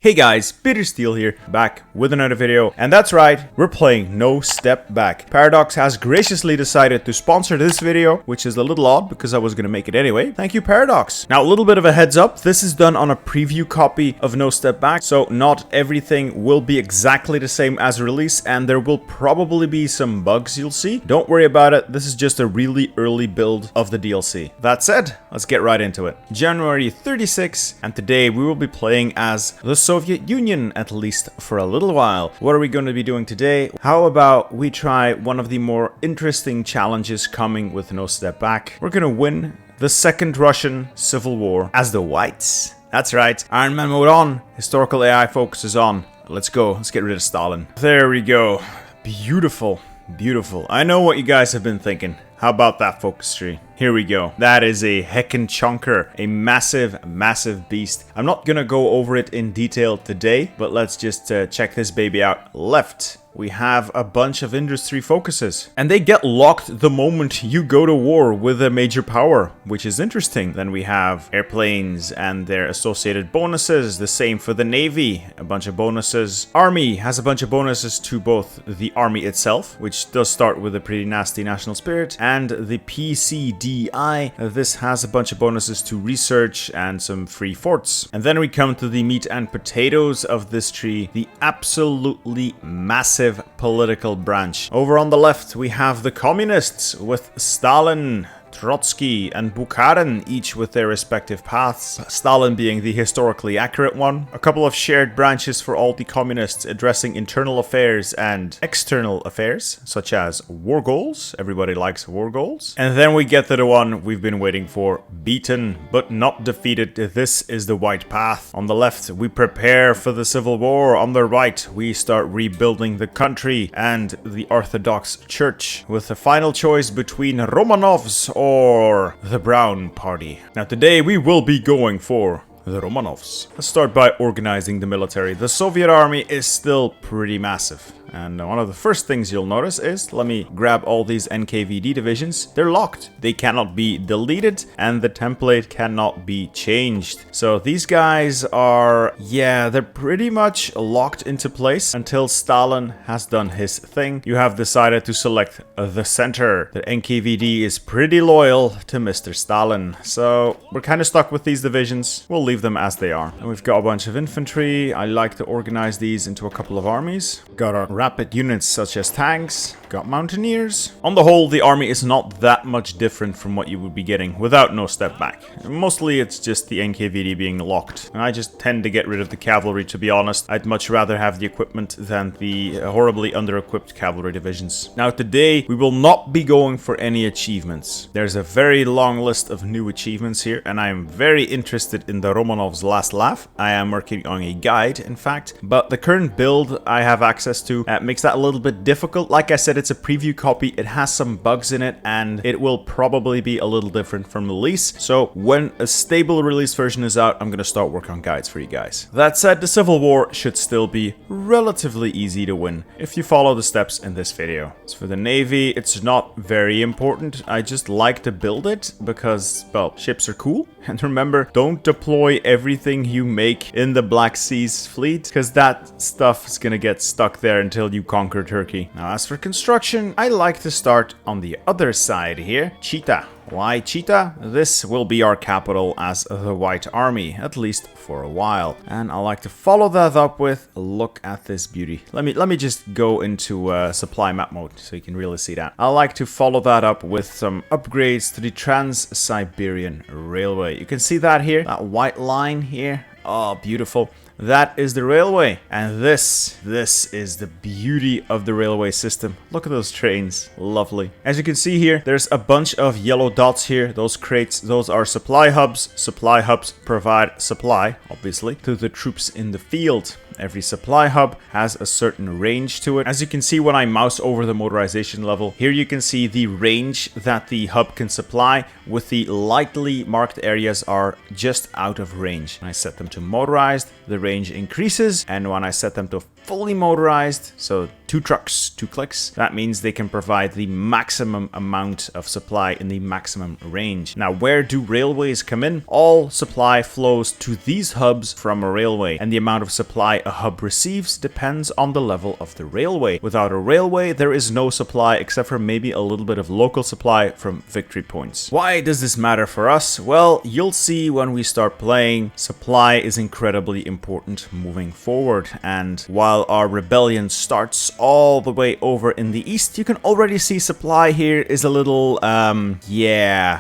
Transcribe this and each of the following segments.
Hey guys, Peter Steele here, back with another video, and that's right, we're playing No Step Back. Paradox has graciously decided to sponsor this video, which is a little odd because I was gonna make it anyway. Thank you, Paradox. Now, a little bit of a heads up, this is done on a preview copy of No Step Back, so not everything will be exactly the same as release, and there will probably be some bugs you'll see. Don't worry about it, this is just a really early build of the DLC. That said, let's get right into it. January 36, and today we will be playing as the Soviet Union, at least for a little while. What are we going to be doing today? How about we try one of the more interesting challenges coming with No Step Back? We're going to win the Second Russian Civil War as the Whites. That's right, Iron Man mode on, historical AI focus is on. Let's go, let's get rid of Stalin. There we go. Beautiful, beautiful. I know what you guys have been thinking. How about that focus tree? Here we go. That is a heckin' chunker, a massive, massive beast. I'm not gonna go over it in detail today, but let's just check this baby out. Left, we have a bunch of industry focuses, and they get locked the moment you go to war with a major power, which is interesting. Then we have airplanes and their associated bonuses. The same for the Navy, a bunch of bonuses. Army has a bunch of bonuses to both the army itself, which does start with a pretty nasty national spirit, and the PCDI. This has a bunch of bonuses to research and some free forts. And then we come to the meat and potatoes of this tree, the absolutely massive political branch. Over on the left, we have the communists with Stalin, Trotsky, and Bukharin, each with their respective paths, Stalin being the historically accurate one. A couple of shared branches for all the communists addressing internal affairs and external affairs, such as war goals. Everybody likes war goals. And then we get to the one we've been waiting for, beaten but not defeated. This is the White Path. On the left, we prepare for the Civil War. On the right, we start rebuilding the country and the Orthodox Church, with the final choice between Romanovs or the Brown Party. Now today we will be going for the Romanovs. Let's start by organizing the military. The Soviet army is still pretty massive. And one of the first things you'll notice is, let me grab all these NKVD divisions. They're locked. They cannot be deleted, and the template cannot be changed. So these guys are, yeah, they're pretty much locked into place until Stalin has done his thing. You have decided to select the center. The NKVD is pretty loyal to Mr. Stalin. So we're kind of stuck with these divisions. We'll leave them as they are. And we've got a bunch of infantry. I like to organize these into a couple of armies. Got our rapid units such as tanks, got mountaineers. On the whole, the army is not that much different from what you would be getting without No Step Back. Mostly it's just the NKVD being locked. And I just tend to get rid of the cavalry, to be honest. I'd much rather have the equipment than the horribly under-equipped cavalry divisions. Now today, we will not be going for any achievements. There's a very long list of new achievements here, and I am very interested in the Romanovs' last laugh. I am working on a guide, in fact, but the current build I have access to makes that a little bit difficult. Like I said, it's a preview copy. It has some bugs in it, and it will probably be a little different from release. So when a stable release version is out, I'm going to start working on guides for you guys. That said, the Civil War should still be relatively easy to win if you follow the steps in this video. As for the Navy, it's not very important. I just like to build it because, well, ships are cool. And remember, don't deploy everything you make in the Black Seas fleet, because that stuff is gonna get stuck there until you conquer Turkey. Now, as for construction, I like to start on the other side here. Chita. Why Chita? This will be our capital as the White Army, at least for a while. And I like to follow that up with, look at this beauty. Let me just go into supply map mode so you can really see that. I like to follow that up with some upgrades to the Trans-Siberian Railway. You can see that here, that white line here. Oh, beautiful. That is the railway, and this is the beauty of the railway system. Look at those trains, lovely. As you can see here, there's a bunch of yellow dots here. Those crates, those are supply hubs. Supply hubs provide supply, obviously, to the troops in the field. Every supply hub has a certain range to it. As you can see when I mouse over the motorization level, here you can see the range that the hub can supply, with the lightly marked areas are just out of range. I set them to motorized. the range increases. And when I set them to fully motorized, so 2 trucks, 2 clicks, that means they can provide the maximum amount of supply in the maximum range. Now, where do railways come in? All supply flows to these hubs from a railway, and the amount of supply a hub receives depends on the level of the railway. Without a railway, there is no supply except for maybe a little bit of local supply from victory points. Why does this matter for us? Well, you'll see when we start playing, supply is incredibly important moving forward. And while our rebellion starts all the way over in the east, you can already see supply here is a little,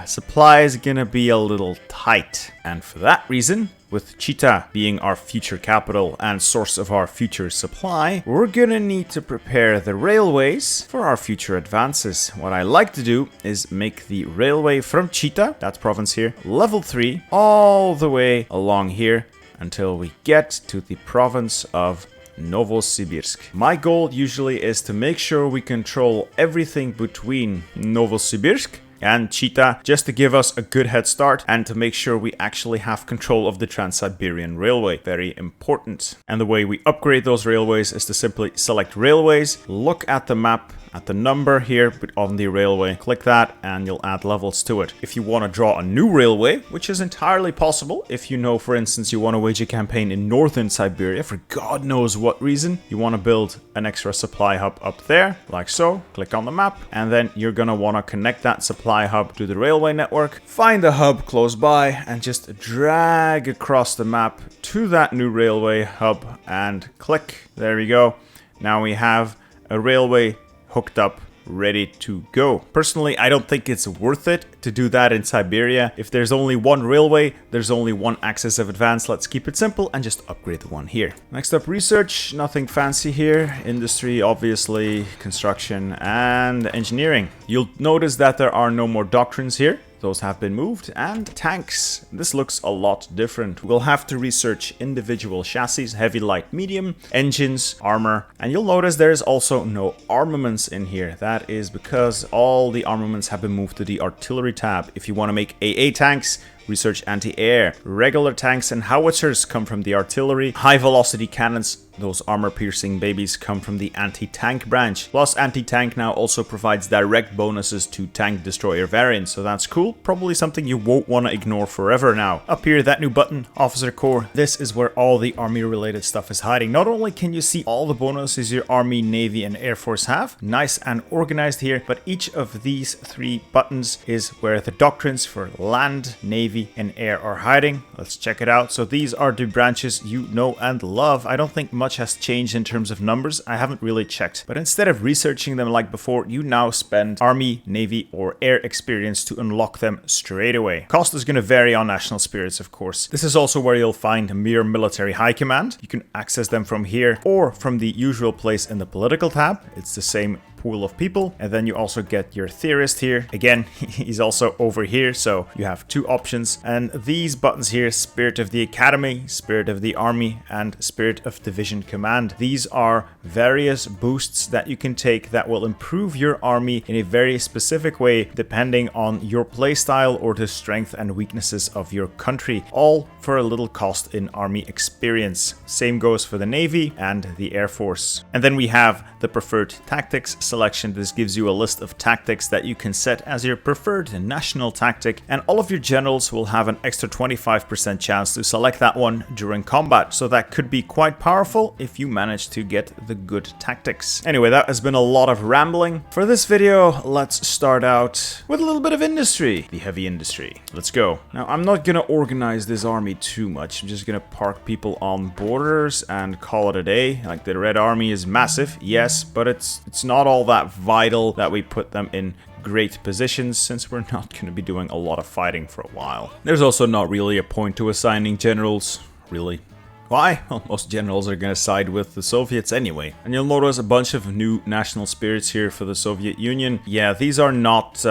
supply is gonna be a little tight. And for that reason, with Chita being our future capital and source of our future supply, we're gonna need to prepare the railways for our future advances. What I like to do is make the railway from Chita, that province here, level 3, all the way along here until we get to the province of Novosibirsk. My goal usually is to make sure we control everything between Novosibirsk and Chita, just to give us a good head start and to make sure we actually have control of the Trans-Siberian Railway. Very important. And the way we upgrade those railways is to simply select railways, look at the map, at the number here on the railway, click that, and you'll add levels to it. If you want to draw a new railway, which is entirely possible, if you know, for instance, you want to wage a campaign in northern Siberia for God knows what reason, you want to build an extra supply hub up there, like so, click on the map, and then you're going to want to connect that supply hub to the railway network, find a hub close by, and just drag across the map to that new railway hub, and click. There we go. Now we have a railway hooked up, ready to go. Personally, I don't think it's worth it to do that in Siberia. If there's only one railway, there's only one axis of advance. Let's keep it simple and just upgrade the one here. Next up, research. Nothing fancy here. Industry, obviously, construction, and engineering. You'll notice that there are no more doctrines here. Those have been moved. And tanks. This looks a lot different. We'll have to research individual chassis, heavy, light, medium, engines, armor. And you'll notice there's also no armaments in here. That is because all the armaments have been moved to the artillery tab. If you want to make AA tanks, research anti-air. Regular tanks and howitzers come from the artillery. High velocity cannons, those armor-piercing babies, come from the anti-tank branch. Plus, anti-tank now also provides direct bonuses to tank destroyer variants, so that's cool. Probably something you won't want to ignore forever now. Up here, that new button, Officer Corps. This is where all the army-related stuff is hiding. Not only can you see all the bonuses your Army, Navy, and Air Force have, nice and organized here, but each of these 3 buttons is where the doctrines for land, Navy, and Air are hiding. Let's check it out. So these are the branches you know and love. I don't think much has changed in terms of numbers. I haven't really checked. But instead of researching them like before, you now spend Army, Navy, or Air experience to unlock them straight away. Cost is going to vary on national spirits, of course. This is also where you'll find mere military high command. You can access them from here or from the usual place in the political tab. It's the same pool of people. And then you also get your theorist here. Again, he's also over here, so you have 2 options. And these buttons here, Spirit of the Academy, Spirit of the Army, and Spirit of Division Command. These are various boosts that you can take that will improve your army in a very specific way depending on your playstyle or the strength and weaknesses of your country, all for a little cost in army experience. Same goes for the Navy and the Air Force. And then we have the preferred tactics selection. This gives you a list of tactics that you can set as your preferred national tactic, and all of your generals will have an extra 25% chance to select that one during combat, so that could be quite powerful if you manage to get the good tactics. Anyway, that has been a lot of rambling. For this video, let's start out with a little bit of industry, the heavy industry. Let's go. Now, I'm not gonna organize this army too much. I'm just gonna park people on borders and call it a day. Like, the Red Army is massive, yes, but it's not all that vital that we put them in great positions, since we're not going to be doing a lot of fighting for a while. There's also not really a point to assigning generals, really. Why? Well, most generals are going to side with the Soviets anyway. And you'll notice a bunch of new national spirits here for the Soviet Union. Yeah, these are not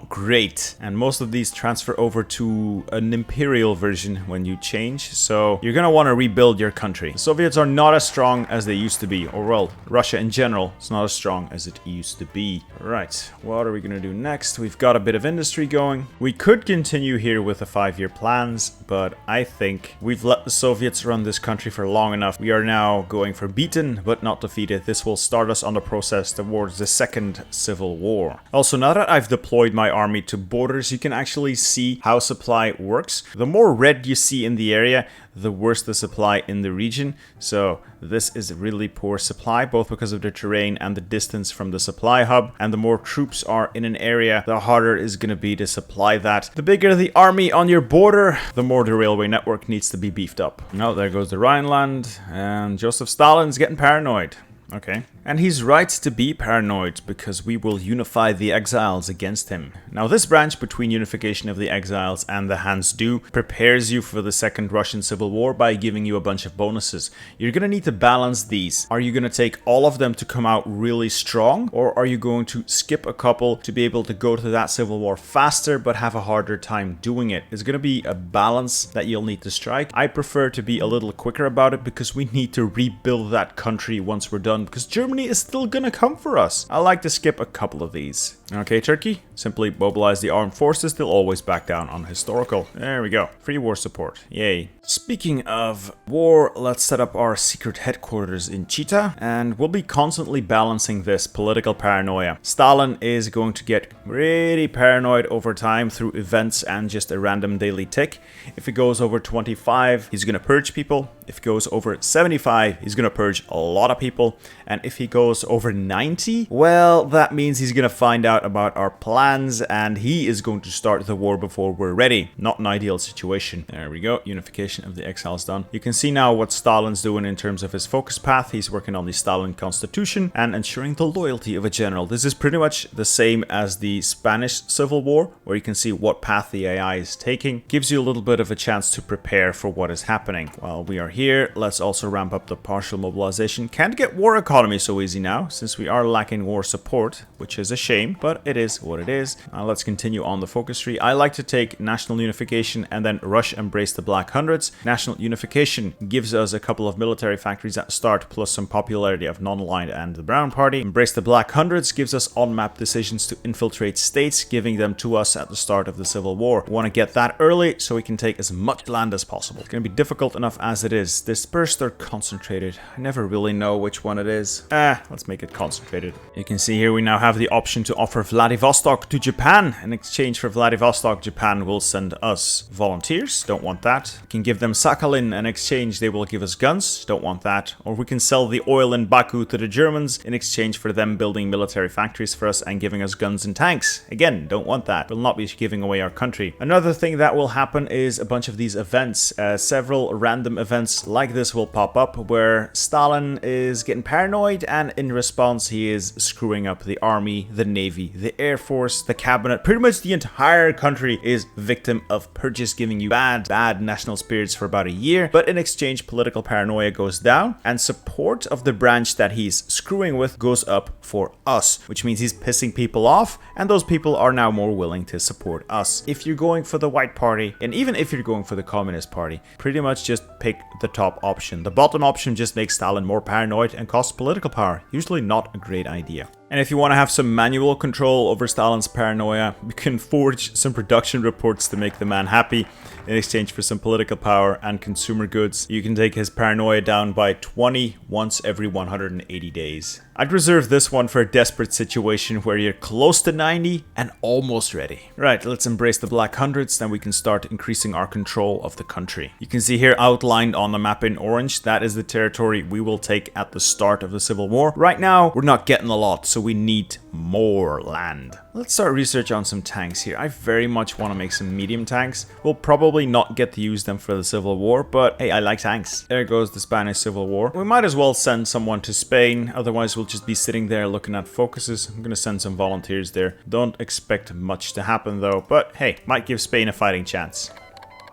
great. And most of these transfer over to an imperial version when you change. So you're going to want to rebuild your country. The Soviets are not as strong as they used to be. Or well, Russia in general is not as strong as it used to be. Right, what are we going to do next? We've got a bit of industry going. We could continue here with the 5-year plans, but I think we've let the Soviets run this country for long enough. We are now going for beaten but not defeated. This will start us on the process towards the second civil war. Also, now that I've deployed my army to borders, you can actually see how supply works. The more red you see in the area, the worse the supply in the region. So this is really poor supply, both because of the terrain and the distance from the supply hub. And the more troops are in an area, the harder is going to be to supply that. The bigger the army on your border, the more the railway network needs to be beefed up. Now there goes the Rhineland, and Joseph Stalin's getting paranoid. Okay. And he's right to be paranoid, because we will unify the exiles against him. Now this branch between unification of the exiles and the Hans Du prepares you for the Second Russian Civil War by giving you a bunch of bonuses. You're going to need to balance these. Are you going to take all of them to come out really strong, or are you going to skip a couple to be able to go to that civil war faster but have a harder time doing it? It's going to be a balance that you'll need to strike. I prefer to be a little quicker about it, because we need to rebuild that country once we're done, because Germany is still gonna come for us. I like to skip a couple of these. Okay, Turkey, simply mobilize the armed forces. They'll always back down on historical. There we go. Free war support. Yay. Speaking of war, let's set up our secret headquarters in Chita, and we'll be constantly balancing this political paranoia. Stalin is going to get really paranoid over time through events and just a random daily tick. If it goes over 25, he's gonna purge people. If it goes over 75, he's gonna purge a lot of people. And if he goes over 90, well, that means he's gonna find out about our plans, and he is going to start the war before we're ready. Not an ideal situation. There we go. Unification of the exiles done. You can see now what Stalin's doing in terms of his focus path. He's working on the Stalin constitution and ensuring the loyalty of a general. This is pretty much the same as the Spanish Civil War, where you can see what path the AI is taking. Gives you a little bit of a chance to prepare for what is happening. While we are here, let's also ramp up the partial mobilization. Can't get war economy so easy now, since we are lacking war support, which is a shame, but it is what it is. Let's continue on the focus tree. I like to take national unification and then rush embrace the Black Hundreds. National unification gives us a couple of military factories at the start, plus some popularity of non-aligned and the Brown Party. Embrace the Black Hundreds gives us on-map decisions to infiltrate states, giving them to us at the start of the Civil War. We want to get that early so we can take as much land as possible. It's going to be difficult enough as it is. Dispersed or concentrated? I never really know which one it is. Let's make it concentrated. You can see here we now have the option to offer Vladivostok to Japan. In exchange for Vladivostok, Japan will send us volunteers. Don't want that. We can give them Sakhalin. In exchange, they will give us guns. Don't want that. Or we can sell the oil in Baku to the Germans in exchange for them building military factories for us and giving us guns and tanks. Again, don't want that. We'll not be giving away our country. Another thing that will happen is a bunch of these events. Several random events like this will pop up where Stalin is getting paranoid, and in response he is screwing up the army, the navy, the air force, the cabinet. Pretty much the entire country is victim of purges, giving you bad national spirits for about a year. But in exchange, political paranoia goes down and support of the branch that he's screwing with goes up for us, which means he's pissing people off, and those people are now more willing to support us. If you're going for the White Party, and even if you're going for the Communist Party, pretty much just pick the top option. The bottom option just makes Stalin more paranoid and costs political power. Usually not a great idea. And if you want to have some manual control over Stalin's paranoia, you can forge some production reports to make the man happy in exchange for some political power and consumer goods. You can take his paranoia down by 20 once every 180 days. I'd reserve this one for a desperate situation where you're close to 90 and almost ready. Right, let's embrace the Black Hundreds, then we can start increasing our control of the country. You can see here outlined on the map in orange, that is the territory we will take at the start of the Civil War. Right now, we're not getting a lot, so we need more land. Let's start research on some tanks here. I very much want to make some medium tanks. We'll probably not get to use them for the Civil War, but hey, I like tanks. There goes the Spanish Civil War. We might as well send someone to Spain, otherwise we'll just be sitting there looking at focuses. I'm gonna send some volunteers there. Don't expect much to happen though, but hey, might give Spain a fighting chance.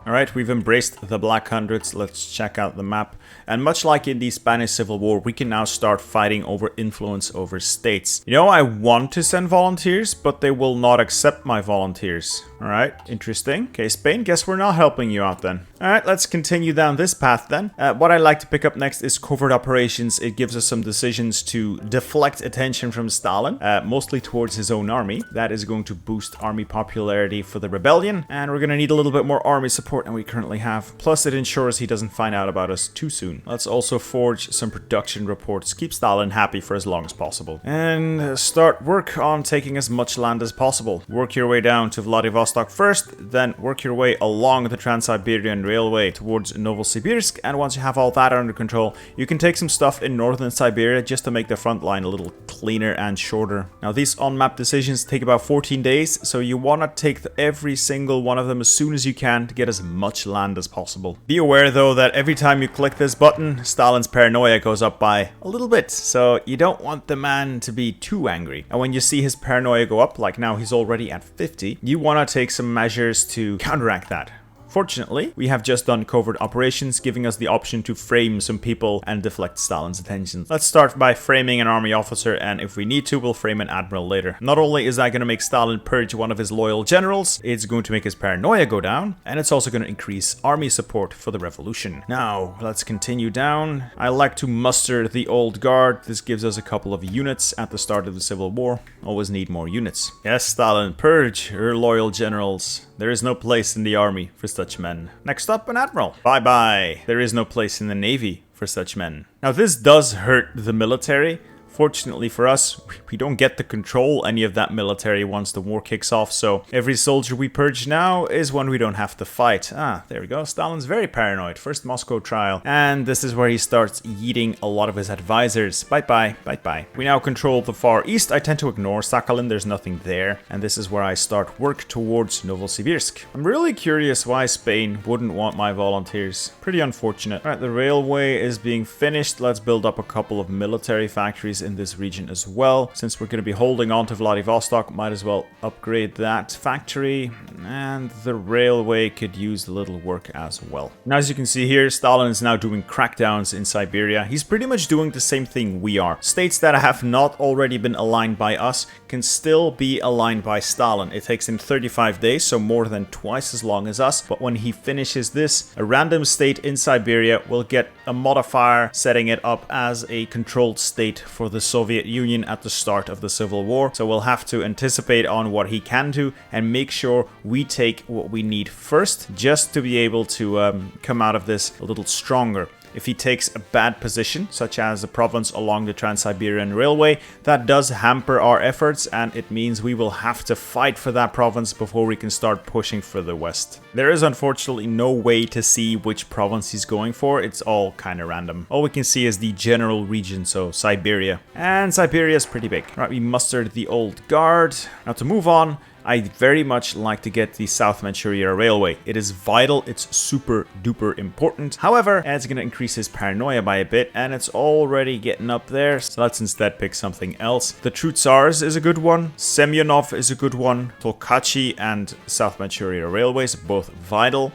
Alright, we've embraced the Black Hundreds. Let's check out the map. And much like in the Spanish Civil War, we can now start fighting over influence over states. You know, I want to send volunteers, but they will not accept my volunteers. Alright, interesting. Okay, Spain, guess we're not helping you out then. Alright, let's continue down this path then. What I'd like to pick up next is covert operations. It gives us some decisions to deflect attention from Stalin, mostly towards his own army. That is going to boost army popularity for the rebellion, and we're going to need a little bit more army support support than we currently have. Plus, it ensures he doesn't find out about us too soon. Let's also forge some production reports. Keep Stalin happy for as long as possible. And start work on taking as much land as possible. Work your way down to Vladivostok first, then work your way along the Trans-Siberian Railway towards Novosibirsk, and once you have all that under control, you can take some stuff in northern Siberia just to make the front line a little cleaner and shorter. Now, these on-map decisions take about 14 days, so you want to take every single one of them as soon as you can to get as much land as possible. Be aware though that every time you click this button, Stalin's paranoia goes up by a little bit, so you don't want the man to be too angry. And when you see his paranoia go up, like now he's already at 50, you want to take some measures to counteract that. Fortunately, we have just done covert operations, giving us the option to frame some people and deflect Stalin's attention. Let's start by framing an army officer, and if we need to, we'll frame an admiral later. Not only is that going to make Stalin purge one of his loyal generals, it's going to make his paranoia go down, and it's also going to increase army support for the revolution. Now, let's continue down. I like to muster the old guard. This gives us a couple of units at the start of the civil war. Always need more units. Yes, Stalin, purge your loyal generals. There is no place in the army for such men. Next up, an admiral. Bye-bye. There is no place in the navy for such men. Now, this does hurt the military. Fortunately for us, we don't get to control any of that military once the war kicks off, so every soldier we purge now is one we don't have to fight. Ah, there we go. Stalin's very paranoid. First Moscow trial. And this is where he starts yeeting a lot of his advisors. Bye-bye, bye-bye. We now control the far east. I tend to ignore Sakhalin. There's nothing there. And this is where I start work towards Novosibirsk. I'm really curious why Spain wouldn't want my volunteers. Pretty unfortunate. All right, the railway is being finished. Let's build up a couple of military factories in this region as well. Since we're going to be holding on to Vladivostok, might as well upgrade that factory, and the railway could use a little work as well. Now, as you can see here, Stalin is now doing crackdowns in Siberia. He's pretty much doing the same thing we are. States that have not already been aligned by us can still be aligned by Stalin. It takes him 35 days, so more than twice as long as us, but when he finishes this, a random state in Siberia will get a modifier setting it up as a controlled state for the Soviet Union at the start of the Civil War. So we'll have to anticipate on what he can do and make sure we take what we need first, just to be able to come out of this a little stronger. If he takes a bad position, such as a province along the Trans-Siberian Railway, that does hamper our efforts, and it means we will have to fight for that province before we can start pushing further west. There is unfortunately no way to see which province he's going for. It's all kind of random. All we can see is the general region, so Siberia. And Siberia is pretty big. Right, we mustered the old guard. Now to move on, I very much like to get the South Manchuria Railway. It is vital, it's super duper important. However, it's going to increase his paranoia by a bit, and it's already getting up there, so let's instead pick something else. The True Tsars is a good one, Semyonov is a good one, Tolkachi and South Manchuria Railways, both vital.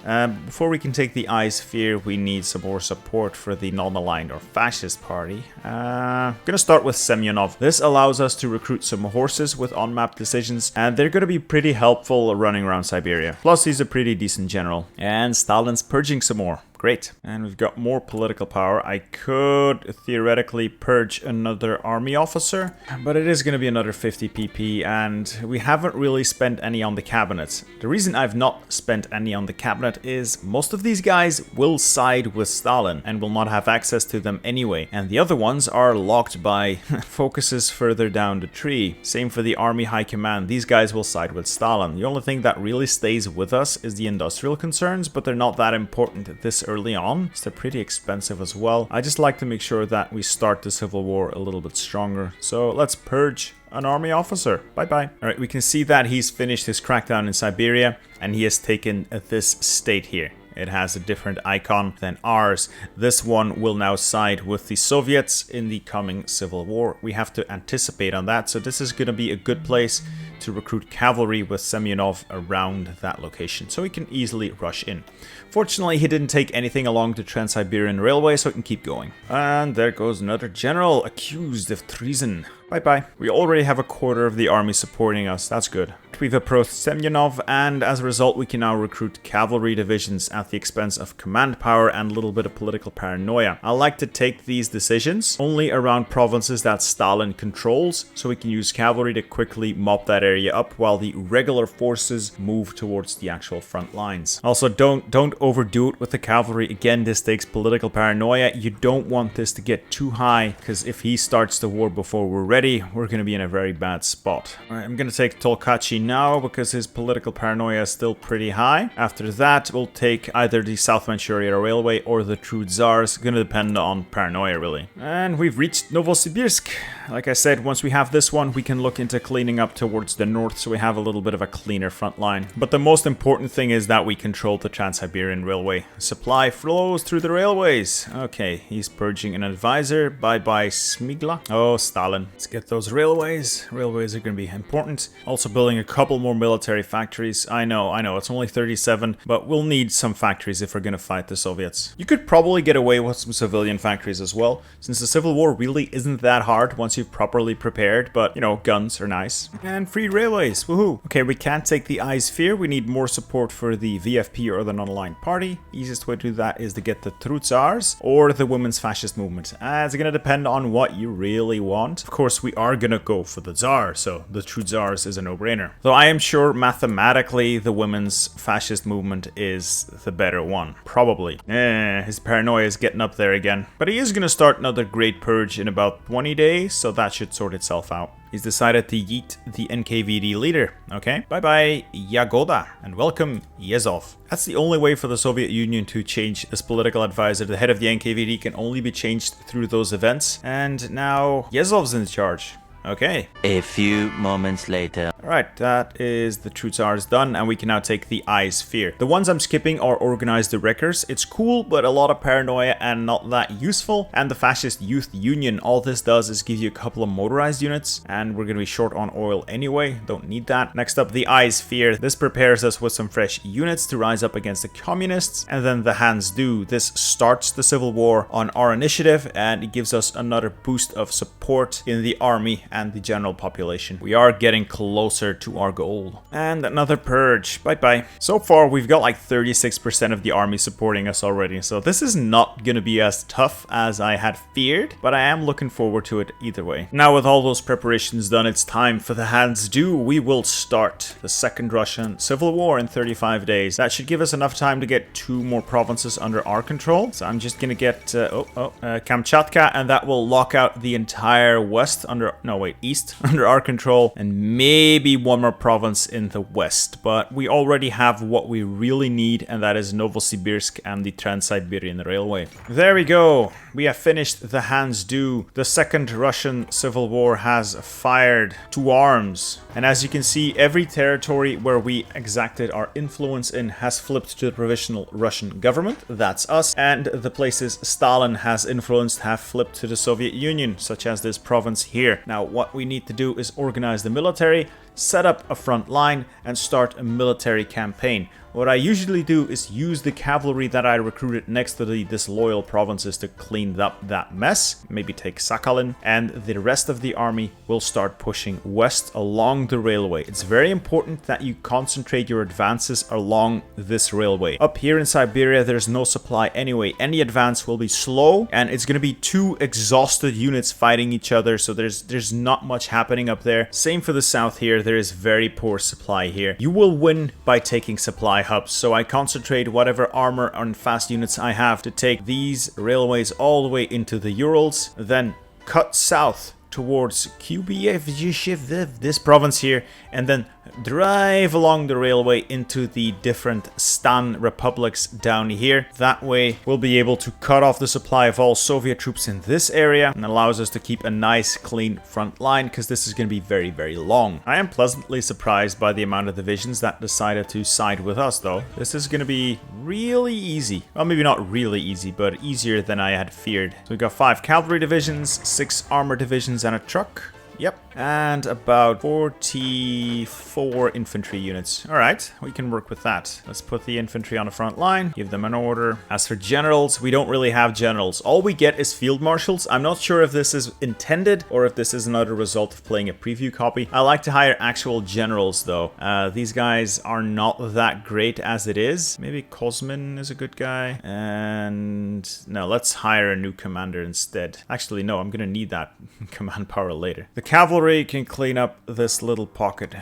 Before we can take the Eye Sphere, we need some more support for the non-aligned or fascist party. Gonna start with Semyonov. This allows us to recruit some horses with on-map decisions, and they're gonna be pretty helpful running around Siberia. Plus, he's a pretty decent general. And Stalin's purging some more. Great. And we've got more political power. I could theoretically purge another army officer, but it is going to be another 50 PP, and we haven't really spent any on the cabinet. The reason I've not spent any on the cabinet is most of these guys will side with Stalin and will not have access to them anyway, and the other ones are locked by focuses further down the tree. Same for the army high command. These guys will side with Stalin. The only thing that really stays with us is the industrial concerns, but they're not that important this early on, so they're pretty expensive as well. I just like to make sure that we start the Civil War a little bit stronger. So let's purge an army officer. Bye-bye. All right, we can see that he's finished his crackdown in Siberia, and he has taken this state here. It has a different icon than ours. This one will now side with the Soviets in the coming Civil War. We have to anticipate on that, so this is going to be a good place to recruit cavalry with Semyonov around that location, so he can easily rush in. Fortunately, he didn't take anything along the Trans-Siberian Railway, so he can keep going. And there goes another general accused of treason. Bye-bye. We already have a quarter of the army supporting us. That's good. We've approached Semyonov, and as a result, we can now recruit cavalry divisions at the expense of command power and a little bit of political paranoia. I like to take these decisions only around provinces that Stalin controls, so we can use cavalry to quickly mop that area up while the regular forces move towards the actual front lines. Also, don't overdo it with the cavalry. Again, this takes political paranoia. You don't want this to get too high, because if he starts the war before we're ready, we're going to be in a very bad spot. All right, I'm going to take Tolkachi now because his political paranoia is still pretty high. After that, we'll take either the South Manchuria Railway or the True Tsars. Going to depend on paranoia, really. And we've reached Novosibirsk. Like I said, once we have this one, we can look into cleaning up towards the north, so we have a little bit of a cleaner front line. But the most important thing is that we control the Trans-Siberian Railway. Supply flows through the railways. Okay, he's purging an advisor. Bye-bye, Smigla. Oh, Stalin. Let's get those railways. Railways are going to be important. Also building a couple more military factories. I know, it's only 37, but we'll need some factories if we're going to fight the Soviets. You could probably get away with some civilian factories as well, since the Civil War really isn't that hard once you've properly prepared, but, you know, guns are nice. And free railways, woohoo! Okay, we can't take the I-Sphere. We need more support for the VFP or the non-aligned party. Easiest way to do that is to get the True Tsars or the Women's Fascist Movement. It's going to depend on what you really want. Of course, we are going to go for the Tsar, so the True Tsars is a no-brainer. Though I am sure mathematically the Women's Fascist Movement is the better one. Probably. His paranoia is getting up there again. But he is going to start another Great Purge in about 20 days, so that should sort itself out. He's decided to yeet the NKVD leader. Okay, bye-bye Yagoda, and welcome Yezhov. That's the only way for the Soviet Union to change this political advisor. The head of the NKVD can only be changed through those events. And now Yezhov's in charge. Okay. A few moments later. Alright, that is the True Tsars done, and we can now take the I-Sphere. The ones I'm skipping are organized wreckers. It's cool, but a lot of paranoia and not that useful. And the Fascist Youth Union, all this does is give you a couple of motorized units, and we're going to be short on oil anyway. Don't need that. Next up, the I-Sphere. This prepares us with some fresh units to rise up against the communists. And then the Hands Do. This starts the Civil War on our initiative, and it gives us another boost of support in the army and the general population. We are getting closer to our goal. And another purge. Bye-bye. So far, we've got like 36% of the army supporting us already, so this is not gonna be as tough as I had feared, but I am looking forward to it either way. Now, with all those preparations done, it's time for the Hands Do. We will start the Second Russian Civil War in 35 days. That should give us enough time to get 2 more provinces under our control. So I'm just gonna get Kamchatka, and that will lock out the entire west under, east under our control, and maybe 1 more province in the west. But we already have what we really need, and that is Novosibirsk and the Trans-Siberian Railway. There we go. We have finished the Hands Do. The Second Russian Civil War has fired to arms. And as you can see, every territory where we exacted our influence in has flipped to the Provisional Russian government. That's us. And the places Stalin has influenced have flipped to the Soviet Union, such as this province here. Now, what we need to do is organize the military, set up a front line, and start a military campaign. What I usually do is use the cavalry that I recruited next to the disloyal provinces to clean up that mess, maybe take Sakhalin, and the rest of the army will start pushing west along the railway. It's very important that you concentrate your advances along this railway. Up here in Siberia, there's no supply anyway. Any advance will be slow, and it's going to be 2 exhausted units fighting each other, so there's not much happening up there. Same for the south here. There is very poor supply here. You will win by taking supply hubs, so I concentrate whatever armor and fast units I have to take these railways all the way into the Urals, then cut south towards this province here, and then drive along the railway into the different Stan republics down here. That way we'll be able to cut off the supply of all Soviet troops in this area, and allows us to keep a nice clean front line, because this is going to be very, very long. I am pleasantly surprised by the amount of divisions that decided to side with us, though. This is going to be really easy. Well, maybe not really easy, but easier than I had feared. So we got 5 cavalry divisions, 6 armor divisions, and a truck. Yep, and about 44 infantry units. All right, we can work with that. Let's put the infantry on the front line, give them an order. As for generals, we don't really have generals. All we get is field marshals. I'm not sure if this is intended or if this is another result of playing a preview copy. I like to hire actual generals, though. These guys are not that great as it is. Maybe Kozmin is a good guy. And no, let's hire a new commander instead. Actually, no, I'm gonna need that command power later. The cavalry can clean up this little pocket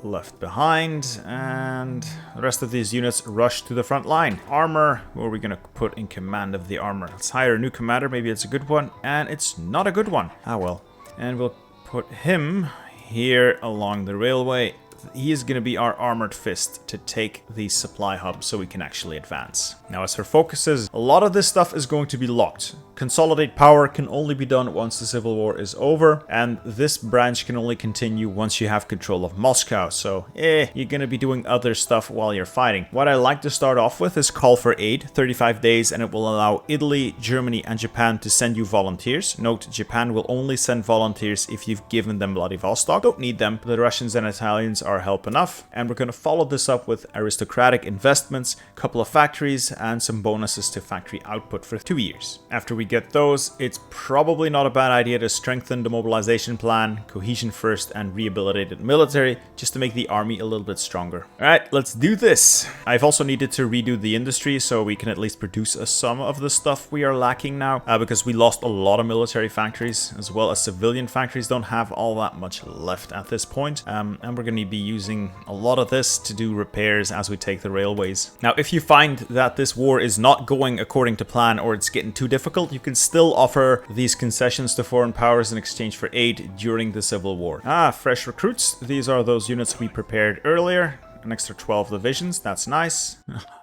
left behind, and the rest of these units rush to the front line. Armor, who are we gonna put in command of the armor? Let's hire a new commander, maybe it's a good one, and it's not a good one. Ah well. And we'll put him here along the railway. He is going to be our armored fist to take the supply hub so we can actually advance. Now, as for focuses, a lot of this stuff is going to be locked. Consolidate power can only be done once the Civil War is over, and this branch can only continue once you have control of Moscow. So, you're going to be doing other stuff while you're fighting. What I like to start off with is call for aid, 35 days, and it will allow Italy, Germany, and Japan to send you volunteers. Note, Japan will only send volunteers if you've given them Vladivostok. Don't need them. The Russians and Italians are help enough, and we're going to follow this up with aristocratic investments, a couple of factories, and some bonuses to factory output for 2 years. After we get those, it's probably not a bad idea to strengthen the mobilization plan, cohesion first, and rehabilitated military, just to make the army a little bit stronger. Alright, let's do this. I've also needed to redo the industry so we can at least produce some of the stuff we are lacking now, because we lost a lot of military factories, as well as civilian factories don't have all that much left at this point, and we're going to be using a lot of this to do repairs as we take the railways. Now, if you find that this war is not going according to plan or it's getting too difficult, you can still offer these concessions to foreign powers in exchange for aid during the Civil War. Ah, fresh recruits. These are those units we prepared earlier. An extra 12 divisions, that's nice.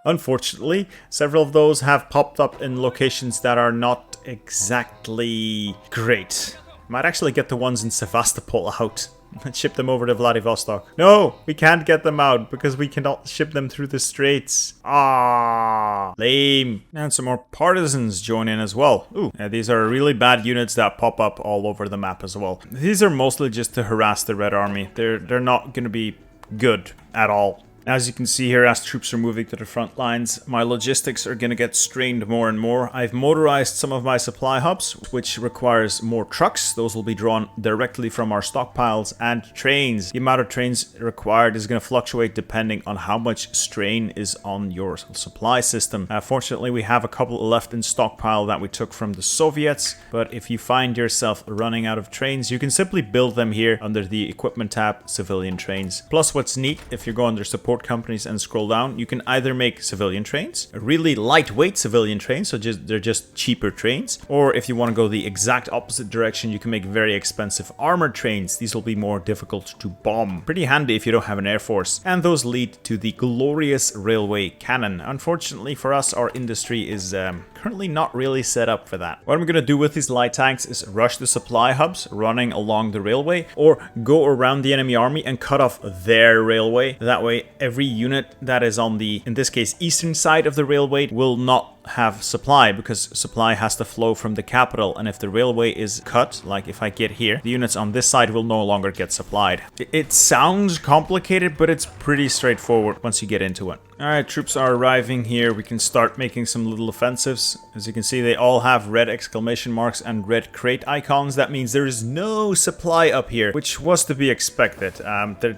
Unfortunately, several of those have popped up in locations that are not exactly great. Might actually get the ones in Sevastopol out and ship them over to Vladivostok. No, we can't get them out because we cannot ship them through the straits. Ah, lame. And some more partisans join in as well. Ooh, yeah, these are really bad units that pop up all over the map as well. These are mostly just to harass the Red Army. They're not going to be good at all. As you can see here, as troops are moving to the front lines, my logistics are going to get strained more and more. I've motorized some of my supply hubs, which requires more trucks. Those will be drawn directly from our stockpiles, and trains. The amount of trains required is going to fluctuate depending on how much strain is on your supply system. Fortunately, we have a couple left in stockpile that we took from the Soviets, but if you find yourself running out of trains, you can simply build them here under the equipment tab, civilian trains. Plus, what's neat, if you go under support companies and scroll down, you can either make civilian trains, a really lightweight civilian trains, so they're just cheaper trains, or if you want to go the exact opposite direction, you can make very expensive armored trains. These will be more difficult to bomb. Pretty handy if you don't have an air force. And those lead to the glorious railway cannon. Unfortunately for us, our industry is currently not really set up for that. What I'm going to do with these light tanks is rush the supply hubs running along the railway, or go around the enemy army and cut off their railway. That way every unit that is on the, in this case, eastern side of the railway will not have supply, because supply has to flow from the capital, and if the railway is cut, like if I get here, the units on this side will no longer get supplied. It sounds complicated, but it's pretty straightforward once you get into it. Alright, troops are arriving here. We can start making some little offensives. As you can see, they all have red exclamation marks and red crate icons. That means there is no supply up here, which was to be expected.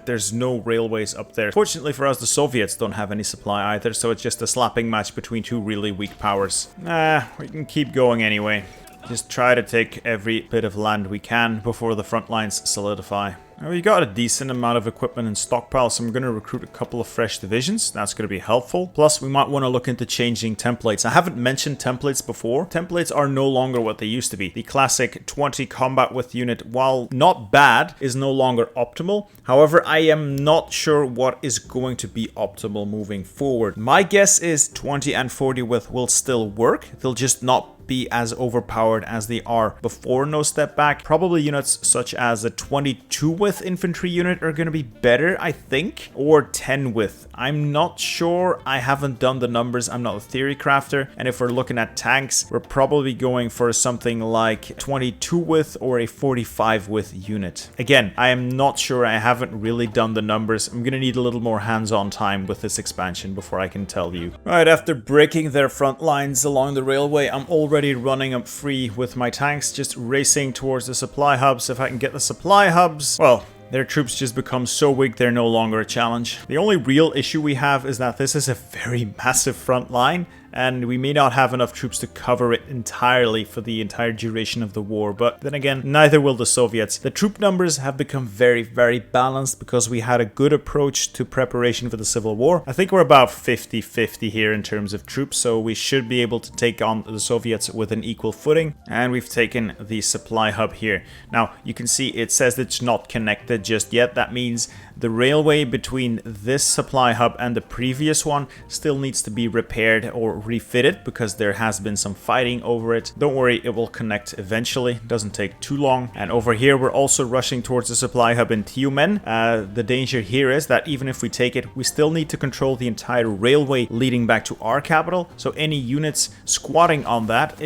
There's no railways up there. Fortunately for us, the Soviets don't have any supply either, so it's just a slapping match between two really weak powers. We can keep going anyway. Just try to take every bit of land we can before the front lines solidify. Now, we got a decent amount of equipment in stockpile, so I'm going to recruit a couple of fresh divisions. That's going to be helpful. Plus, we might want to look into changing templates. I haven't mentioned templates before. Templates are no longer what they used to be. The classic 20 combat width unit, while not bad, is no longer optimal. However, I am not sure what is going to be optimal moving forward. My guess is 20 and 40 width will still work. They'll just not be as overpowered as they are before No Step Back. Probably units such as a 22 width infantry unit are going to be better, I think, or 10 width. I'm not sure. I haven't done the numbers. I'm not a theory crafter. And if we're looking at tanks, we're probably going for something like 22 width or a 45 width unit. Again, I am not sure. I haven't really done the numbers. I'm going to need a little more hands-on time with this expansion before I can tell you. Right, after breaking their front lines along the railway, I'm already running up free with my tanks, just racing towards the supply hubs. If I can get the supply hubs, well, their troops just become so weak they're no longer a challenge. The only real issue we have is that this is a very massive front line, and we may not have enough troops to cover it entirely for the entire duration of the war, but then again, neither will the Soviets. The troop numbers have become very, very balanced because we had a good approach to preparation for the Civil War. I think we're about 50-50 here in terms of troops, so we should be able to take on the Soviets with an equal footing, and we've taken the supply hub here. Now, you can see it says it's not connected just yet. That means the railway between this supply hub and the previous one still needs to be repaired or refitted because there has been some fighting over it. Don't worry, it will connect eventually. Doesn't take too long. And over here, we're also rushing towards the supply hub in Tiumen. The danger here is that even if we take it, we still need to control the entire railway leading back to our capital. So any units squatting on that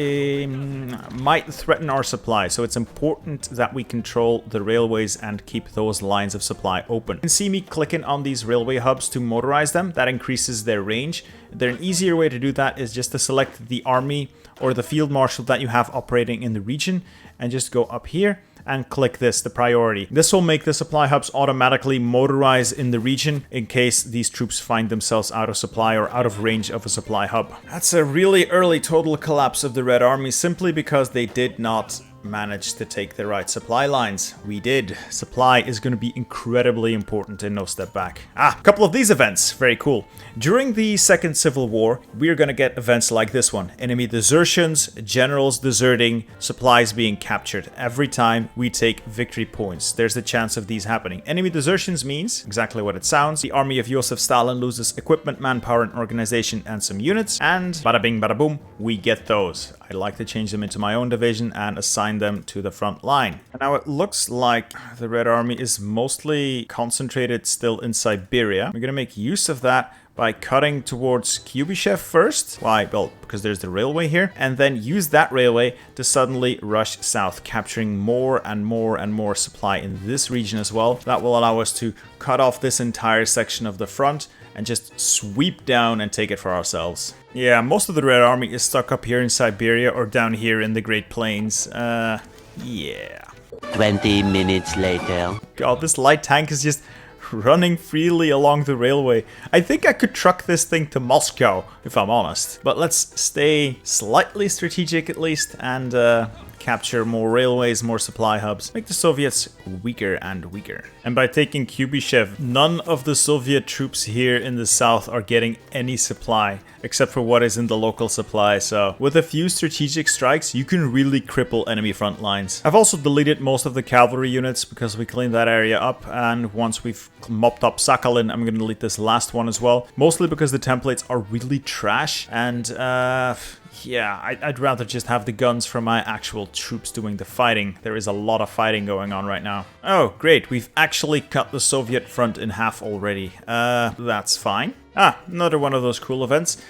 might threaten our supply. So it's important that we control the railways and keep those lines of supply open. You can see me clicking on these railway hubs to motorize them. That increases their range. An easier way to do that is just to select the army or the field marshal that you have operating in the region and just go up here and click this, the priority. This will make the supply hubs automatically motorize in the region in case these troops find themselves out of supply or out of range of a supply hub. That's a really early total collapse of the Red Army simply because they did not managed to take the right supply lines. We did. Supply is going to be incredibly important in No Step Back. A couple of these events. Very cool. During the Second Civil War, we are going to get events like this one. Enemy desertions, generals deserting, supplies being captured. Every time we take victory points, there's a chance of these happening. Enemy desertions means exactly what it sounds. The army of Joseph Stalin loses equipment, manpower, and organization, and some units. And bada bing, bada boom, we get those. I'd like to change them into my own division and assign them to the front line. Now it looks like the Red Army is mostly concentrated still in Siberia. We're going to make use of that by cutting towards Kubyshev first. Why? Well, because there's the railway here. And then use that railway to suddenly rush south, capturing more and more and more supply in this region as well. That will allow us to cut off this entire section of the front and just sweep down and take it for ourselves. Yeah, most of the Red Army is stuck up here in Siberia or down here in the Great Plains. Yeah. 20 minutes later. God, this light tank is just running freely along the railway. I think I could truck this thing to Moscow, if I'm honest. But let's stay slightly strategic at least and capture more railways, more supply hubs. Make the Soviets weaker and weaker. And by taking Kubyshev, none of the Soviet troops here in the south are getting any supply, except for what is in the local supply. So with a few strategic strikes, you can really cripple enemy front lines. I've also deleted most of the cavalry units because we cleaned that area up. And once we've mopped up Sakhalin, I'm going to delete this last one as well. Mostly because the templates are really trash. And yeah, I'd rather just have the guns from my actual troops doing the fighting. There is a lot of fighting going on right now. Oh, great. We've actually cut the Soviet front in half already. That's fine. Another one of those cool events.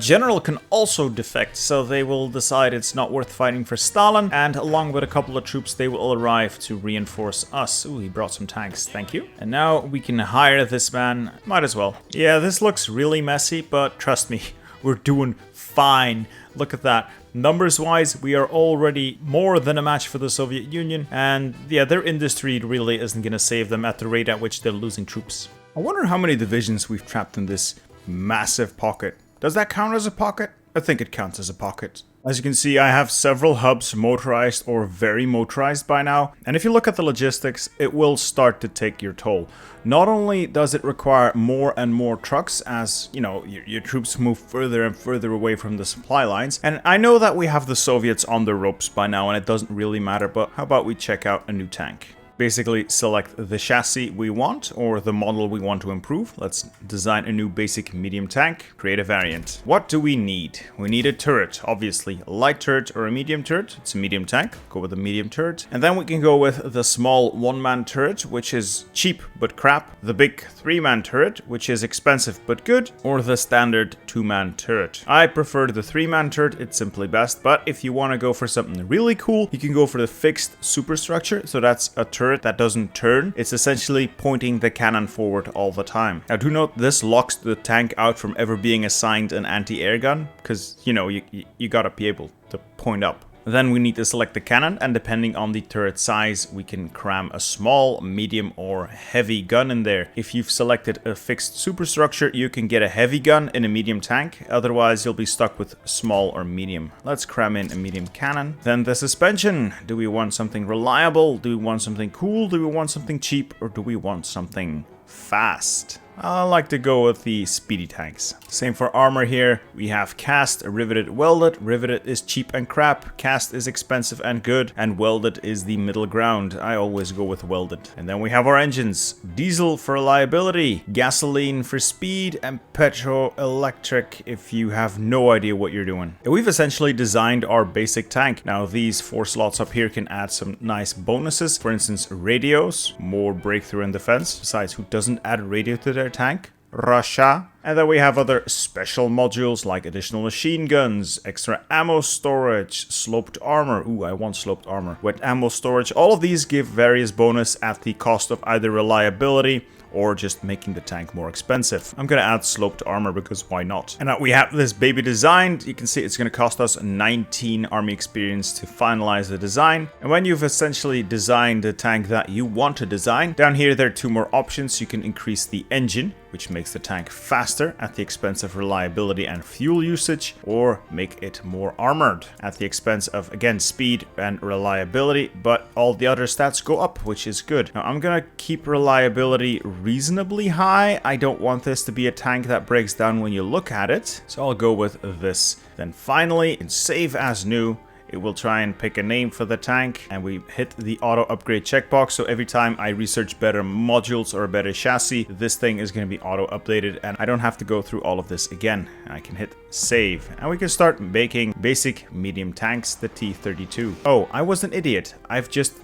General can also defect, so they will decide it's not worth fighting for Stalin, and along with a couple of troops, they will arrive to reinforce us. Ooh, he brought some tanks, thank you. And now we can hire this man. Might as well. Yeah, this looks really messy, but trust me, we're doing fine. Look at that. Numbers-wise, we are already more than a match for the Soviet Union, and yeah, their industry really isn't going to save them at the rate at which they're losing troops. I wonder how many divisions we've trapped in this massive pocket. Does that count as a pocket? I think it counts as a pocket. As you can see, I have several hubs motorized or very motorized by now. And if you look at the logistics, it will start to take your toll. Not only does it require more and more trucks as, you know, your troops move further and further away from the supply lines. And I know that we have the Soviets on the ropes by now and it doesn't really matter, but how about we check out a new tank? Basically select the chassis we want or the model we want to improve. Let's design a new basic medium tank, create a variant. What do we need? We need a turret, obviously. A light turret or a medium turret. It's a medium tank. Go with the medium turret. And then we can go with the small one-man turret, which is cheap but crap. The big three-man turret, which is expensive but good. Or the standard two-man turret. I prefer the three-man turret. It's simply best. But if you want to go for something really cool, you can go for the fixed superstructure. So that's a turret that doesn't turn. It's essentially pointing the cannon forward all the time. Now do note this locks the tank out from ever being assigned an anti-air gun because, you know, you gotta be able to point up Then we need to select the cannon, and depending on the turret size, we can cram a small, medium, or heavy gun in there. If you've selected a fixed superstructure, you can get a heavy gun in a medium tank, otherwise you'll be stuck with small or medium. Let's cram in a medium cannon. Then the suspension. Do we want something reliable? Do we want something cool? Do we want something cheap? Or do we want something fast? I like to go with the speedy tanks. Same for armor here. We have cast, riveted, welded. Riveted is cheap and crap. Cast is expensive and good. And welded is the middle ground. I always go with welded. And then we have our engines. Diesel for reliability, gasoline for speed, and petro-electric if you have no idea what you're doing. And we've essentially designed our basic tank. Now these 4 slots up here can add some nice bonuses. For instance, radios, more breakthrough and defense. Besides, who doesn't add radio to their tank? Russia. And then we have other special modules like additional machine guns, extra ammo storage, sloped armor. Ooh, I want sloped armor. Wet ammo storage. All of these give various bonus at the cost of either reliability or just making the tank more expensive. I'm gonna add sloped armor because why not? And now we have this baby designed. You can see it's gonna cost us 19 army experience to finalize the design. And when you've essentially designed the tank that you want to design, down here there are 2 more options. You can increase the engine, which makes the tank faster at the expense of reliability and fuel usage, or make it more armored at the expense of, again, speed and reliability, but all the other stats go up, which is good. Now I'm gonna keep reliability reasonably high. I don't want this to be a tank that breaks down when you look at it, so I'll go with this. Then finally, in save as new, it will try and pick a name for the tank, and we hit the auto upgrade checkbox. So every time I research better modules or a better chassis, this thing is going to be auto updated, and I don't have to go through all of this again. I can hit save, and we can start making basic medium tanks, the T-32. Oh, I was an idiot. I've just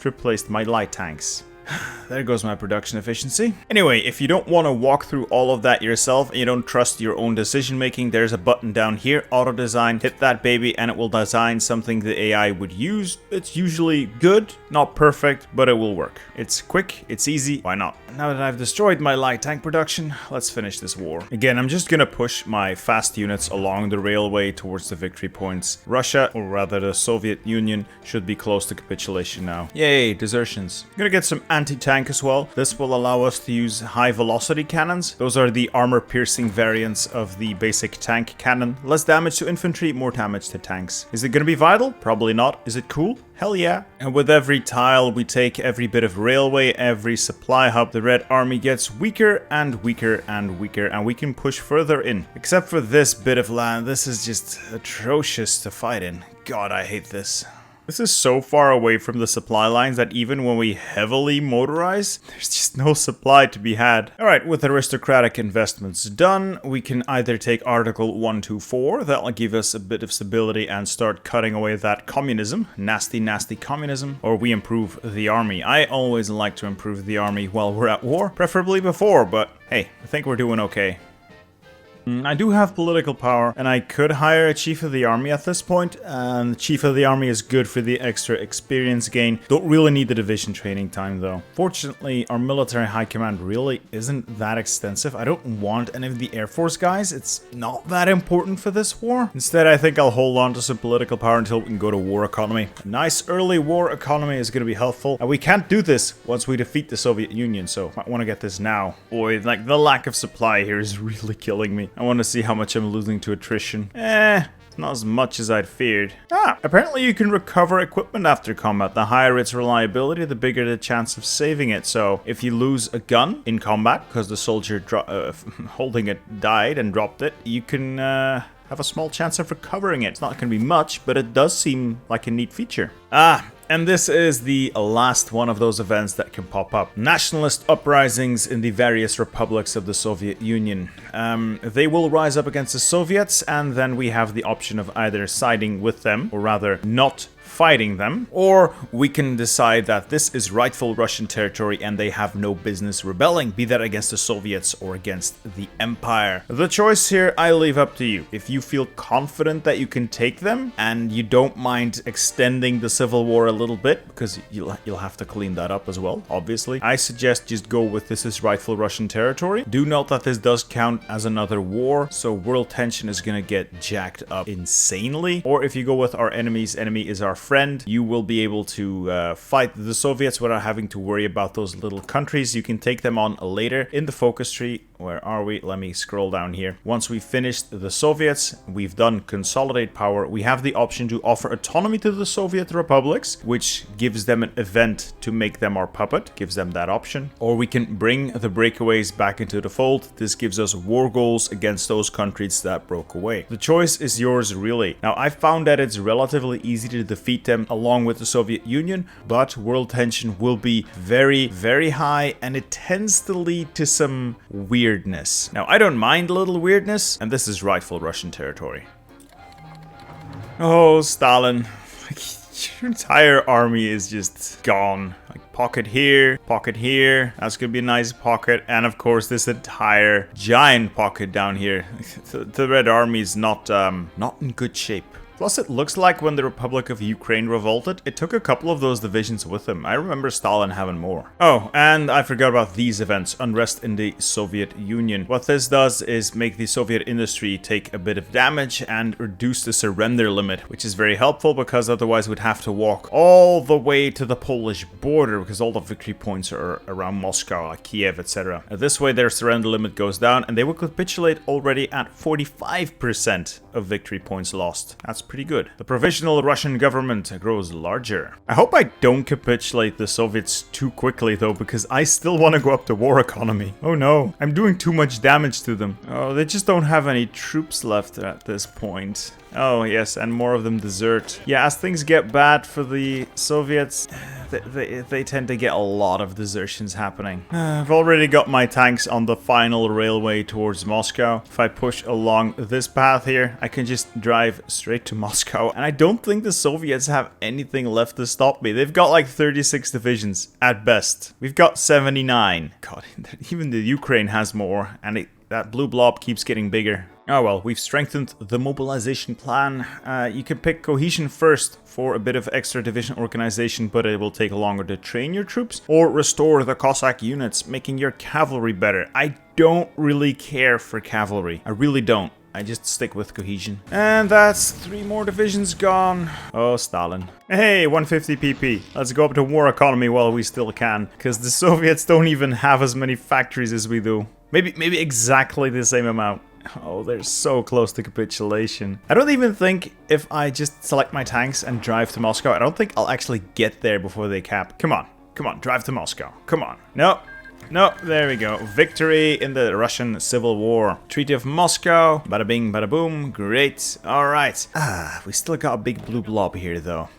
replaced my light tanks. There goes my production efficiency. Anyway, if you don't want to walk through all of that yourself and you don't trust your own decision making, there's a button down here, auto design. Hit that baby and it will design something the AI would use. It's usually good, not perfect, but it will work. It's quick, it's easy, why not? Now that I've destroyed my light tank production, let's finish this war. Again, I'm just gonna push my fast units along the railway towards the victory points. Russia, or rather the Soviet Union, should be close to capitulation now. Yay, desertions. I'm gonna get some anti-tank as well. This will allow us to use high velocity cannons. Those are the armor piercing variants of the basic tank cannon. Less damage to infantry, more damage to tanks. Is it gonna be vital? Probably not. Is it cool? Hell yeah. And with every tile we take, every bit of railway, every supply hub, the Red Army gets weaker and weaker and weaker, and we can push further in. Except for this bit of land, this is just atrocious to fight in. God, I hate this. This is so far away from the supply lines that even when we heavily motorize, there's just no supply to be had. Alright, with aristocratic investments done, we can either take Article 124, that'll give us a bit of stability and start cutting away that communism, nasty, nasty communism, or we improve the army. I always like to improve the army while we're at war, preferably before, but hey, I think we're doing okay. I do have political power, and I could hire a chief of the army at this point, and the chief of the army is good for the extra experience gain. Don't really need the division training time though. Fortunately, our military high command really isn't that extensive. I don't want any of the Air Force guys. It's not that important for this war. Instead, I think I'll hold on to some political power until we can go to war economy. A nice early war economy is going to be helpful, and we can't do this once we defeat the Soviet Union, so I want to get this now. Boy, like the lack of supply here is really killing me. I want to see how much I'm losing to attrition. Not as much as I'd feared. Apparently you can recover equipment after combat. The higher its reliability, the bigger the chance of saving it. So if you lose a gun in combat because the soldier holding it died and dropped it, you can have a small chance of recovering it. It's not going to be much, but it does seem like a neat feature. And this is the last one of those events that can pop up. Nationalist uprisings in the various republics of the Soviet Union. They will rise up against the Soviets, and then we have the option of either siding with them, or rather not fighting them, or we can decide that this is rightful Russian territory and they have no business rebelling, be that against the Soviets or against the Empire. The choice here I leave up to you. If you feel confident that you can take them and you don't mind extending the civil war a little bit, because you'll have to clean that up as well, obviously, I suggest just go with this is rightful Russian territory. Do note that this does count as another war, so world tension is gonna get jacked up insanely. Or if you go with our enemy's enemy is our friend, you will be able to fight the Soviets without having to worry about those little countries. You can take them on later in the focus tree. Where are we? Let me scroll down here. Once we've finished the Soviets, we've done consolidate power. We have the option to offer autonomy to the Soviet republics, which gives them an event to make them our puppet, gives them that option. Or we can bring the breakaways back into the fold. This gives us war goals against those countries that broke away. The choice is yours, really. Now, I found that it's relatively easy to defeat them along with the Soviet Union, but world tension will be very, very high, and it tends to lead to some weirdness. Now, I don't mind a little weirdness, and this is rightful Russian territory. Oh, Stalin. Your entire army is just gone. Like, pocket here, that's gonna be a nice pocket, and of course this entire giant pocket down here. The Red Army is not in good shape. Plus, it looks like when the Republic of Ukraine revolted, it took a couple of those divisions with them. I remember Stalin having more. Oh, and I forgot about these events. Unrest in the Soviet Union. What this does is make the Soviet industry take a bit of damage and reduce the surrender limit, which is very helpful because otherwise we'd have to walk all the way to the Polish border because all the victory points are around Moscow, like Kiev, etc. This way their surrender limit goes down and they will capitulate already at 45% of victory points lost. That's pretty good. The provisional Russian government grows larger. I hope I don't capitulate the Soviets too quickly though, because I still want to go up to war economy. Oh no, I'm doing too much damage to them. Oh, they just don't have any troops left at this point. Oh yes, and more of them desert. Yeah, as things get bad for the Soviets, they tend to get a lot of desertions happening. I've already got my tanks on the final railway towards Moscow. If I push along this path here, I can just drive straight to Moscow. And I don't think the Soviets have anything left to stop me. They've got like 36 divisions at best. We've got 79. God, even the Ukraine has more, and that blue blob keeps getting bigger. Oh well, we've strengthened the mobilization plan. You can pick cohesion first for a bit of extra division organization, but it will take longer to train your troops, or restore the Cossack units, making your cavalry better. I don't really care for cavalry. I really don't. I just stick with cohesion. And that's 3 more divisions gone. Oh, Stalin. Hey, 150 PP. Let's go up to war economy while we still can, because the Soviets don't even have as many factories as we do. Maybe exactly the same amount. Oh, they're so close to capitulation. I don't even think if I just select my tanks and drive to Moscow, I don't think I'll actually get there before they cap. Come on, drive to Moscow. Come on. No, there we go. Victory in the Russian Civil War. Treaty of Moscow. Bada bing, bada boom. Great. All right. We still got a big blue blob here, though.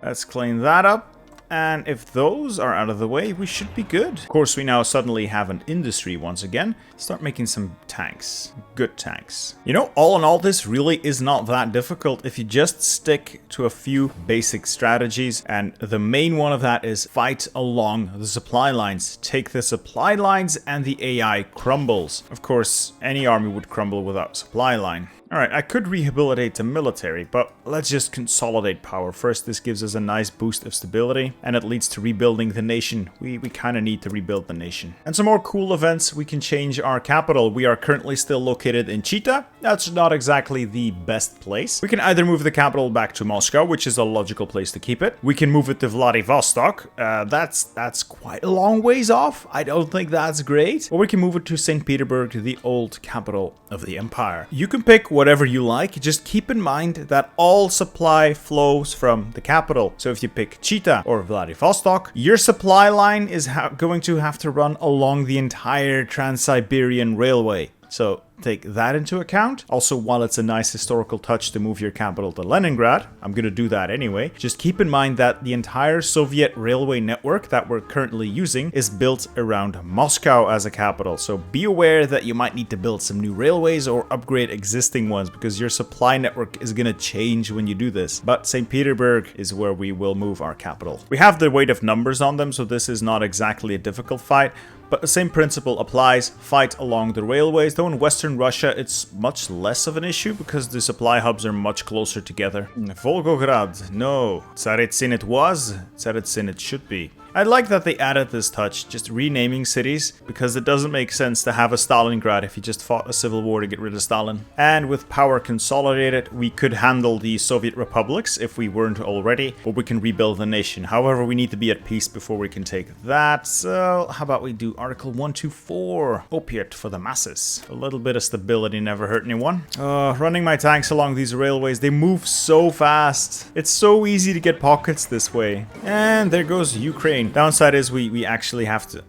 Let's clean that up. And if those are out of the way, we should be good. Of course, we now suddenly have an industry once again. Start making some tanks. Good tanks. You know, all in all, this really is not that difficult if you just stick to a few basic strategies. And the main one of that is fight along the supply lines. Take the supply lines and the AI crumbles. Of course, any army would crumble without supply line. Alright, I could rehabilitate the military, but let's just consolidate power first. This gives us a nice boost of stability, and it leads to rebuilding the nation. We kind of need to rebuild the nation. And some more cool events, we can change our capital. We are currently still located in Chita. That's not exactly the best place. We can either move the capital back to Moscow, which is a logical place to keep it. We can move it to Vladivostok. That's quite a long ways off. I don't think that's great. Or we can move it to St. Petersburg, the old capital of the empire. You can pick whatever you like, just keep in mind that all supply flows from the capital. So if you pick Chita or Vladivostok, your supply line is going to have to run along the entire Trans-Siberian Railway. So take that into account. Also, while it's a nice historical touch to move your capital to Leningrad, I'm gonna do that anyway. Just keep in mind that the entire Soviet railway network that we're currently using is built around Moscow as a capital. So be aware that you might need to build some new railways or upgrade existing ones because your supply network is gonna change when you do this. But St. Petersburg is where we will move our capital. We have the weight of numbers on them, so this is not exactly a difficult fight. But the same principle applies, fight along the railways, though in Western Russia it's much less of an issue because the supply hubs are much closer together. Volgograd, no. Tsaritsyn it was, Tsaritsyn it should be. I like that they added this touch, just renaming cities, because it doesn't make sense to have a Stalingrad if you just fought a civil war to get rid of Stalin. And with power consolidated, we could handle the Soviet republics if we weren't already, or we can rebuild the nation. However, we need to be at peace before we can take that, so how about we do Article 124, opiate for the masses. A little bit of stability never hurt anyone. Running my tanks along these railways, they move so fast. It's so easy to get pockets this way. And there goes Ukraine. Downside is we actually have to,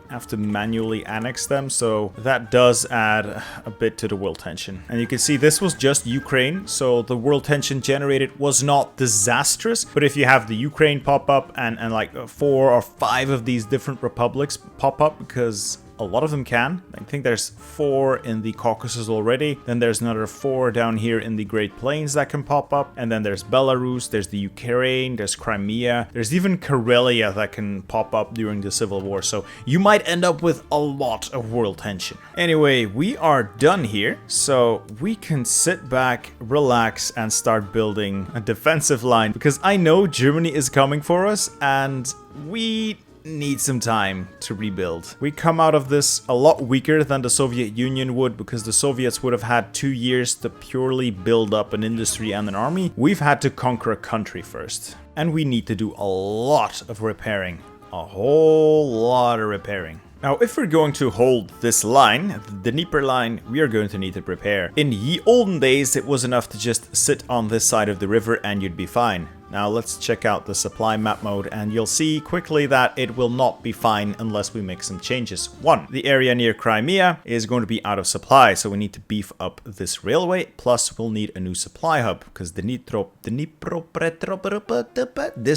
have to manually annex them, so that does add a bit to the world tension. And you can see this was just Ukraine, so the world tension generated was not disastrous, but if you have the Ukraine pop up and like 4 or 5 of these different republics pop up, because a lot of them can. I think there's 4 in the Caucasus already. Then there's another 4 down here in the Great Plains that can pop up. And then there's Belarus, there's the Ukraine, there's Crimea. There's even Karelia that can pop up during the Civil War. So you might end up with a lot of world tension. Anyway, we are done here. So we can sit back, relax, and start building a defensive line. Because I know Germany is coming for us and we need some time to rebuild. We come out of this a lot weaker than the Soviet Union would because the Soviets would have had 2 years to purely build up an industry and an army. We've had to conquer a country first. And we need to do a lot of repairing. A whole lot of repairing. Now, if we're going to hold this line, the Dnieper line, we are going to need to prepare. In ye olden days, it was enough to just sit on this side of the river and you'd be fine. Now let's check out the supply map mode and you'll see quickly that it will not be fine unless we make some changes. 1. The area near Crimea is going to be out of supply, so we need to beef up this railway. Plus we'll need a new supply hub because this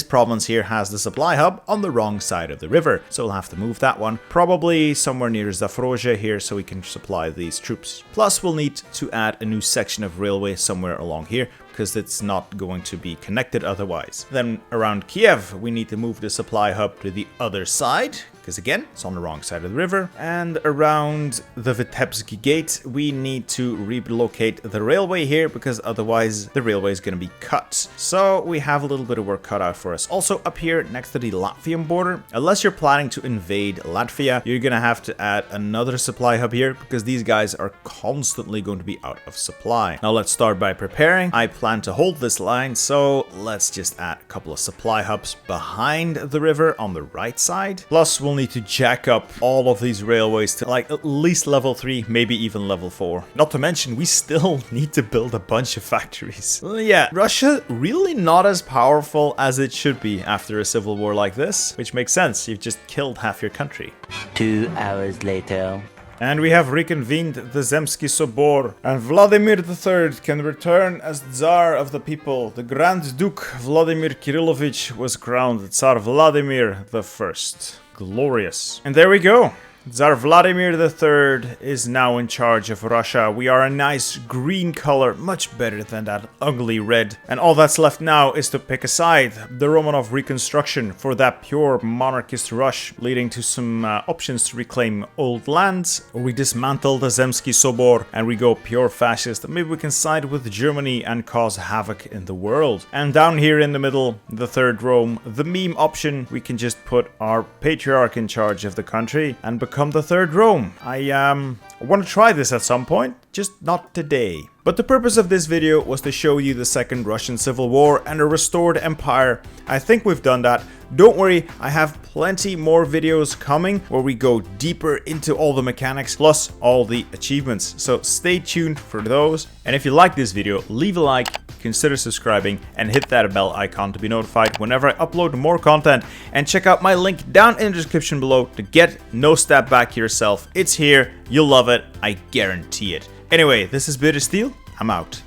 province here has the supply hub on the wrong side of the river. So we'll have to move that one. Probably somewhere near Zaporozhye here so we can supply these troops. Plus we'll need to add a new section of railway somewhere along here, because it's not going to be connected otherwise. Then around Kiev, we need to move the supply hub to the other side, because again, it's on the wrong side of the river. And around the Vitebsk gate, we need to relocate the railway here, because otherwise the railway is going to be cut. So we have a little bit of work cut out for us. Also up here next to the Latvian border, unless you're planning to invade Latvia, you're going to have to add another supply hub here, because these guys are constantly going to be out of supply. Now let's start by preparing. I plan to hold this line, so let's just add a couple of supply hubs behind the river on the right side. Plus we'll need to jack up all of these railways to like at least level 3, maybe even level 4. Not to mention we still need to build a bunch of factories. Yeah, Russia really not as powerful as it should be after a civil war like this, which makes sense. You've just killed half your country. 2 hours later. And we have reconvened the Zemsky Sobor, and Vladimir III can return as Tsar of the people. The Grand Duke Vladimir Kirillovich was crowned Tsar Vladimir I. Glorious. And there we go. Tsar Vladimir III is now in charge of Russia. We are a nice green color, much better than that ugly red. And all that's left now is to pick a side. The Romanov Reconstruction for that pure monarchist rush, leading to some options to reclaim old lands. Or we dismantle the Zemsky Sobor and we go pure fascist. Maybe we can side with Germany and cause havoc in the world. And down here in the middle, the Third Rome, the meme option, we can just put our patriarch in charge of the country and become the Third Rome. I want to try this at some point, just not today. But the purpose of this video was to show you the Second Russian Civil War and a restored empire. I think we've done that. Don't worry, I have plenty more videos coming where we go deeper into all the mechanics plus all the achievements. So stay tuned for those. And if you like this video, leave a like, consider subscribing and hit that bell icon to be notified whenever I upload more content. And check out my link down in the description below to get No Step Back yourself. It's here, you'll love it, I guarantee it. Anyway, this is Bitter Steel, I'm out.